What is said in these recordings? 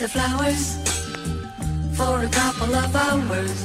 the flowers for a couple of hours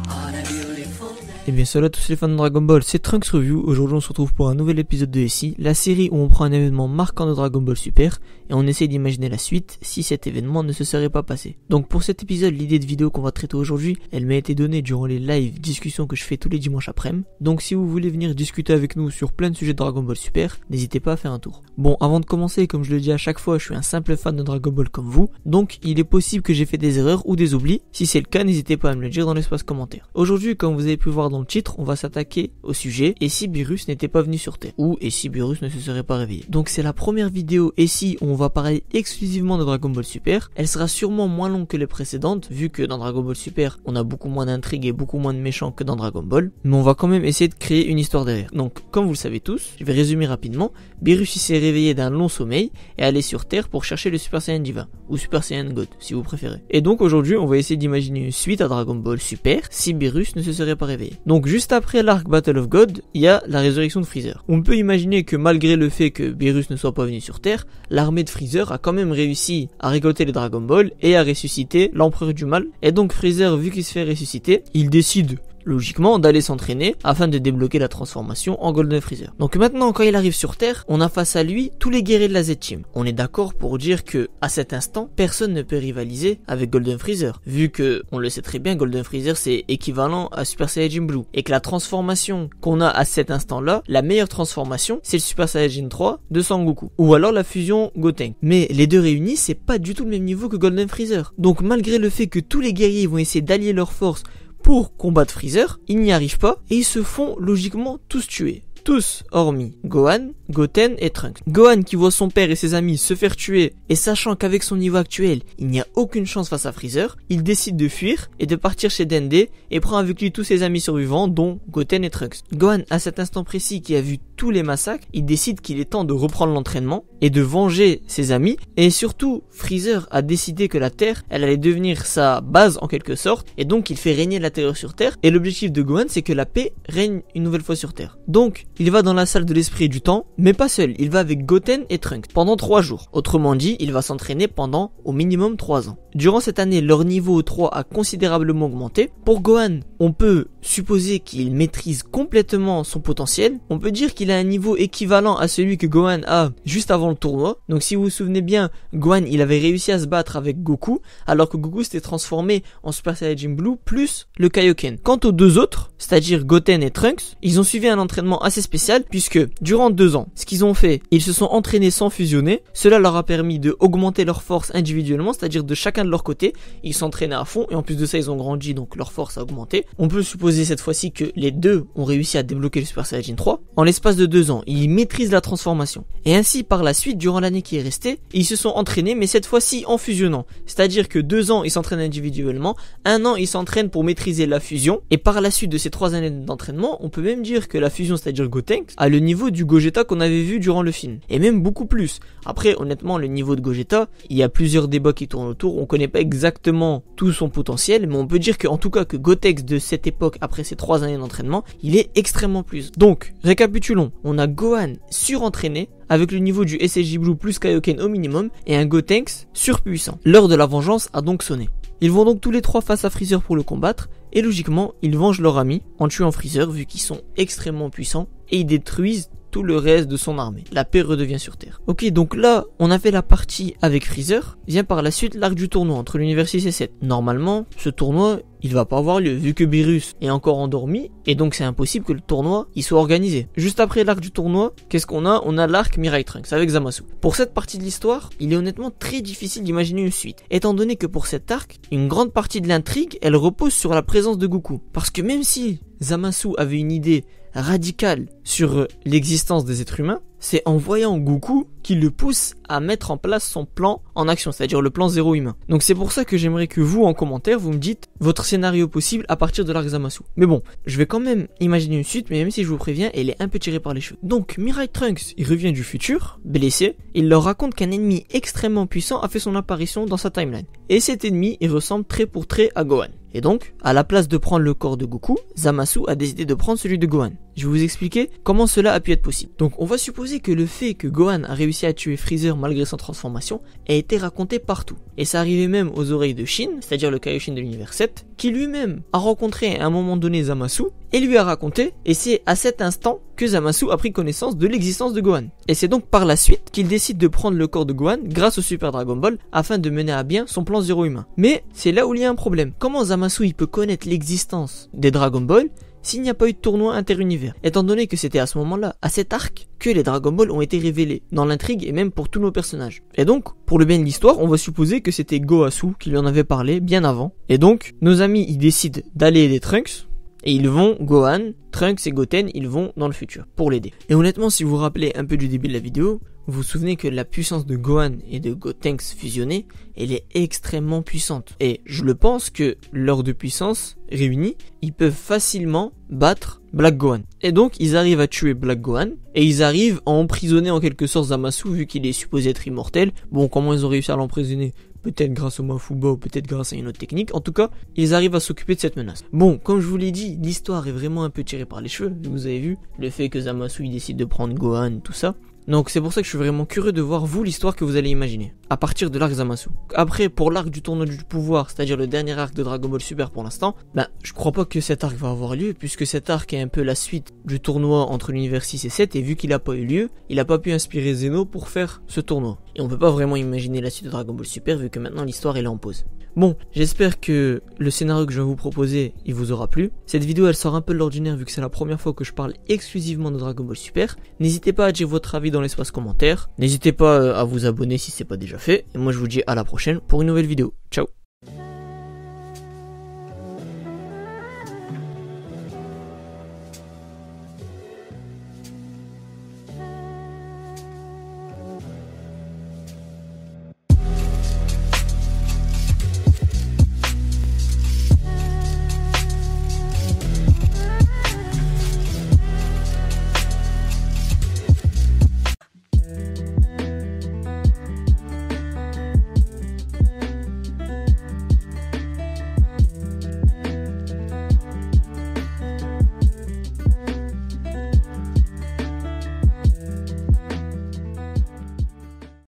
on a beautiful day. Et bien salut à tous les fans de Dragon Ball, c'est Trunks Review. Aujourd'hui on se retrouve pour un nouvel épisode de SI, la série où on prend un événement marquant de Dragon Ball Super et on essaie d'imaginer la suite si cet événement ne se serait pas passé. Donc pour cet épisode, l'idée de vidéo qu'on va traiter aujourd'hui, elle m'a été donnée durant les live discussions que je fais tous les dimanches après-midi. Donc si vous voulez venir discuter avec nous sur plein de sujets de Dragon Ball Super, n'hésitez pas à faire un tour. Bon, avant de commencer, comme je le dis à chaque fois, je suis un simple fan de Dragon Ball comme vous, donc il est possible que j'ai fait des erreurs ou des oublis. Si c'est le cas, n'hésitez pas à me le dire dans l'espace commentaire. Aujourd'hui, comme vous avez pu voir dans le titre, on va s'attaquer au sujet et si Beerus n'était pas venu sur Terre, ou et si Beerus ne se serait pas réveillé. Donc c'est la première vidéo et si où on va parler exclusivement de Dragon Ball Super. Elle sera sûrement moins longue que les précédentes, vu que dans Dragon Ball Super, on a beaucoup moins d'intrigues et beaucoup moins de méchants que dans Dragon Ball, mais on va quand même essayer de créer une histoire derrière. Donc comme vous le savez tous, je vais résumer rapidement. Beerus s'est réveillé d'un long sommeil et allé sur Terre pour chercher le Super Saiyan Divin, ou Super Saiyan God si vous préférez. Et donc aujourd'hui on va essayer d'imaginer une suite à Dragon Ball Super si Beerus ne se serait pas réveillé. Donc juste après l'arc Battle of God, il y a la résurrection de Freezer. On peut imaginer que malgré le fait que Beerus ne soit pas venu sur Terre, l'armée de Freezer a quand même réussi à récolter les Dragon Ball et à ressusciter l'empereur du mal. Et donc Freezer, vu qu'il se fait ressusciter, il décide logiquement d'aller s'entraîner afin de débloquer la transformation en Golden Freezer. Donc maintenant quand il arrive sur Terre, on a face à lui tous les guerriers de la Z-Team. On est d'accord pour dire que à cet instant, personne ne peut rivaliser avec Golden Freezer, vu que on le sait très bien, Golden Freezer c'est équivalent à Super Saiyajin Blue et que la transformation qu'on a à cet instant-là, la meilleure transformation, c'est le Super Saiyajin 3 de Sangoku ou alors la fusion Gotenks. Mais les deux réunis, c'est pas du tout le même niveau que Golden Freezer. Donc malgré le fait que tous les guerriers vont essayer d'allier leurs forces pour combattre Freezer, ils n'y arrivent pas et ils se font logiquement tous tuer. Tous, hormis Gohan, Goten et Trunks. Gohan qui voit son père et ses amis se faire tuer et sachant qu'avec son niveau actuel, il n'y a aucune chance face à Freezer, il décide de fuir et de partir chez Dende et prend avec lui tous ses amis survivants dont Goten et Trunks. Gohan, à cet instant précis qui a vu tous les massacres, il décide qu'il est temps de reprendre l'entraînement et de venger ses amis et surtout Freezer a décidé que la Terre, elle allait devenir sa base en quelque sorte et donc il fait régner la terreur sur Terre et l'objectif de Gohan c'est que la paix règne une nouvelle fois sur Terre. Donc il va dans la salle de l'esprit et du temps, mais pas seul, il va avec Goten et Trunks pendant 3 jours. Autrement dit, il va s'entraîner pendant au minimum 3 ans. Durant cette année, leur niveau 3 a considérablement augmenté. Pour Gohan, on peut supposer qu'il maîtrise complètement son potentiel. On peut dire qu'il a un niveau équivalent à celui que Gohan a juste avant le tournoi. Donc si vous vous souvenez bien, Gohan, il avait réussi à se battre avec Goku, alors que Goku s'était transformé en Super Saiyajin Blue plus le Kaioken. Quant aux deux autres, c'est-à-dire Goten et Trunks, ils ont suivi un entraînement assez spécial puisque durant 2 ans, ce qu'ils ont fait, ils se sont entraînés sans fusionner. Cela leur a permis de augmenter leur force individuellement, c'est-à-dire de chacun de leur côté, ils s'entraînaient à fond et en plus de ça ils ont grandi donc leur force a augmenté. On peut supposer cette fois-ci que les deux ont réussi à débloquer le Super Saiyajin 3. En l'espace de 2 ans, ils maîtrisent la transformation. Et ainsi par la suite, durant l'année qui est restée, ils se sont entraînés mais cette fois-ci en fusionnant. C'est-à-dire que 2 ans ils s'entraînent individuellement, 1 an ils s'entraînent pour maîtriser la fusion et par la suite de ces 3 années d'entraînement, on peut même dire que la fusion, c'est-à-dire Gotenks, a le niveau du Gogeta qu'on avait vu durant le film. Et même beaucoup plus. Après, honnêtement, le niveau de Gogeta, il y a plusieurs débats qui tournent autour. On connaît pas exactement tout son potentiel, mais on peut dire qu'en tout cas que Gotenks de cette époque, après ces 3 années d'entraînement, il est extrêmement plus. Donc, récapitulons. On a Gohan surentraîné, avec le niveau du SSJ Blue plus Kaioken au minimum, et un Gotenks surpuissant. L'heure de la vengeance a donc sonné. Ils vont donc tous les 3 face à Freezer pour le combattre, et logiquement, ils vengent leur ami en tuant Freezer vu qu'ils sont extrêmement puissants, et ils détruisent tout le reste de son armée. La paix redevient sur Terre. Ok, donc là, on a fait la partie avec Freezer. Vient par la suite l'arc du tournoi entre l'univers 6 et 7. Normalement, ce tournoi, il va pas avoir lieu vu que Beerus est encore endormi et donc c'est impossible que le tournoi il soit organisé. Juste après l'arc du tournoi, qu'est-ce qu'on a? On a l'arc Mirai Trunks avec Zamasu. Pour cette partie de l'histoire, il est honnêtement très difficile d'imaginer une suite, étant donné que pour cet arc, une grande partie de l'intrigue, elle repose sur la présence de Goku. Parce que même si Zamasu avait une idée radicale sur l'existence des êtres humains, c'est en voyant Goku qui le pousse à mettre en place son plan en action, c'est-à-dire le plan zéro humain. Donc c'est pour ça que j'aimerais que vous, en commentaire, vous me dites votre scénario possible à partir de l'arc Zamasu. Mais bon, je vais quand même imaginer une suite, mais même si je vous préviens, elle est un peu tirée par les cheveux. Donc Mirai Trunks, il revient du futur, blessé, il leur raconte qu'un ennemi extrêmement puissant a fait son apparition dans sa timeline. Et cet ennemi, il ressemble trait pour trait à Gohan. Et donc, à la place de prendre le corps de Goku, Zamasu a décidé de prendre celui de Gohan. je vais vous expliquer comment cela a pu être possible. Donc on va supposer que le fait que Gohan a réussi à tuer Freezer malgré sa transformation a été raconté partout. Et ça arrivait même aux oreilles de Shin, c'est-à-dire le Kaioshin de l'univers 7, qui lui-même a rencontré à un moment donné Zamasu et lui a raconté, et c'est à cet instant que Zamasu a pris connaissance de l'existence de Gohan. Et c'est donc par la suite qu'il décide de prendre le corps de Gohan grâce au Super Dragon Ball afin de mener à bien son plan Zéro Humain. Mais c'est là où il y a un problème. Comment Zamasu il peut connaître l'existence des Dragon Ball s'il n'y a pas eu de tournoi interunivers, étant donné que c'était à ce moment-là, à cet arc, que les Dragon Ball ont été révélés, dans l'intrigue et même pour tous nos personnages. Et donc, pour le bien de l'histoire, on va supposer que c'était Gohasu qui lui en avait parlé bien avant. Et donc, nos amis, ils décident d'aller aider Trunks, et ils vont, Gohan, Trunks et Goten, ils vont dans le futur, pour l'aider. Et honnêtement, si vous vous rappelez un peu du début de la vidéo, vous vous souvenez que la puissance de Gohan et de Gotenks fusionnée, elle est extrêmement puissante. Et je le pense que leurs deux puissances réunies, ils peuvent facilement battre Black Gohan. Et donc ils arrivent à tuer Black Gohan, et ils arrivent à emprisonner en quelque sorte Zamasu vu qu'il est supposé être immortel. Bon, comment ils ont réussi à l'emprisonner ? Peut-être grâce au Mafuba ou peut-être grâce à une autre technique. En tout cas, ils arrivent à s'occuper de cette menace. Bon, comme je vous l'ai dit, l'histoire est vraiment un peu tirée par les cheveux. Vous avez vu le fait que Zamasu il décide de prendre Gohan, tout ça. Donc c'est pour ça que je suis vraiment curieux de voir vous l'histoire que vous allez imaginer à partir de l'arc Zamasu. Après, pour l'arc du tournoi du pouvoir, c'est-à-dire le dernier arc de Dragon Ball Super pour l'instant, je crois pas que cet arc va avoir lieu, puisque cet arc est un peu la suite du tournoi entre l'univers 6 et 7, et vu qu'il a pas eu lieu, il a pas pu inspirer Zeno pour faire ce tournoi. Et on peut pas vraiment imaginer la suite de Dragon Ball Super vu que maintenant l'histoire elle est en pause. Bon, j'espère que le scénario que je vais vous proposer, il vous aura plu. Cette vidéo elle sort un peu de l'ordinaire vu que c'est la première fois que je parle exclusivement de Dragon Ball Super. N'hésitez pas à dire votre avis dans l'espace commentaire. N'hésitez pas à vous abonner si c'est pas déjà fait. Et moi je vous dis à la prochaine pour une nouvelle vidéo. Ciao.